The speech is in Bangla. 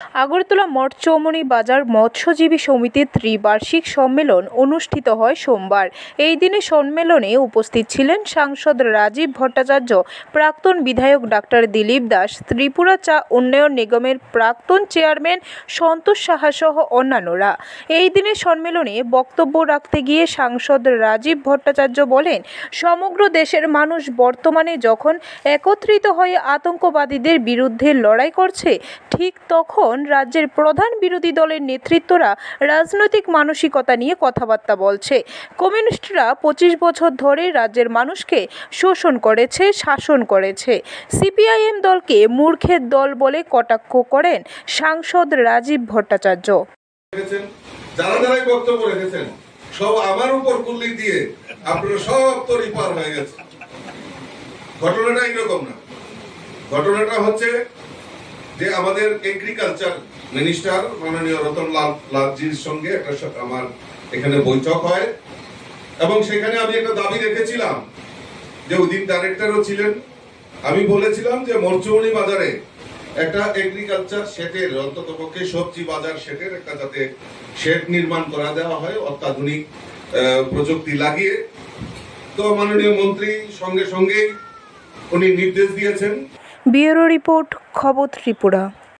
আগরতলা মঠচৌমুহনী বাজার মৎস্যজীবী সমিতির ত্রিবার্ষিক সম্মেলন অনুষ্ঠিত হয় সোমবার। এই দিনে সম্মেলনে উপস্থিত ছিলেন সাংসদ রাজীব ভট্টাচার্য, প্রাক্তন বিধায়ক ডাক্তার দিলীপ দাস, ত্রিপুরা চা উন্নয়ন নিগমের প্রাক্তন চেয়ারম্যান সন্তোষ সাহা সহ অন্যান্যরা। এই দিনে সম্মেলনে বক্তব্য রাখতে গিয়ে সাংসদ রাজীব ভট্টাচার্য বলেন, সমগ্র দেশের মানুষ বর্তমানে যখন একত্রিত হয়ে আতঙ্কবাদীদের বিরুদ্ধে লড়াই করছে, ঠিক তখন রাজ্যের প্রধান বিরোধী দলের নেতৃত্বরা রাজনৈতিক মানসিকতা নিয়ে কথাবার্তা বলছে। কমিউনিস্টরা 25 বছর ধরে রাজ্যের মানুষকে শোষণ করেছে, শাসন করেছে। সিপিআইএম দলকে মূর্খের দল বলে কটাক্ষ করেন সাংসদ রাজীব ভট্টাচার্য। যারাই বক্তব্য রেখেছেন সব আমার উপর কুল্লি দিয়ে আপনারা সব তরি পার হয়ে গেছে। ঘটনাটা এরকম না। ঘটনাটা হচ্ছে যে আমাদের এগ্রিকালচার মিনিস্টার মাননীয় রতন লালজির সঙ্গে আমার এখানে বৈঠক হয় এবং সেখানে আমি একটা দাবি রেখেছিলাম যে ওদিন ডাইরেক্টরও ছিলেন। আমি বলেছিলাম যে মরচৌমুহনী বাজারে একটা এগ্রিকালচার শেডের, অন্ততপক্ষে সবজি বাজার শেডের একটা যাতে শেড নির্মাণ করা দেওয়া হয় অত্যাধুনিক প্রযুক্তি লাগিয়ে। তো মাননীয় মন্ত্রী সঙ্গে সঙ্গেই উনি নির্দেশ দিয়েছেন। ব্যুরো রিপোর্ট, খবর ত্রিপুরা।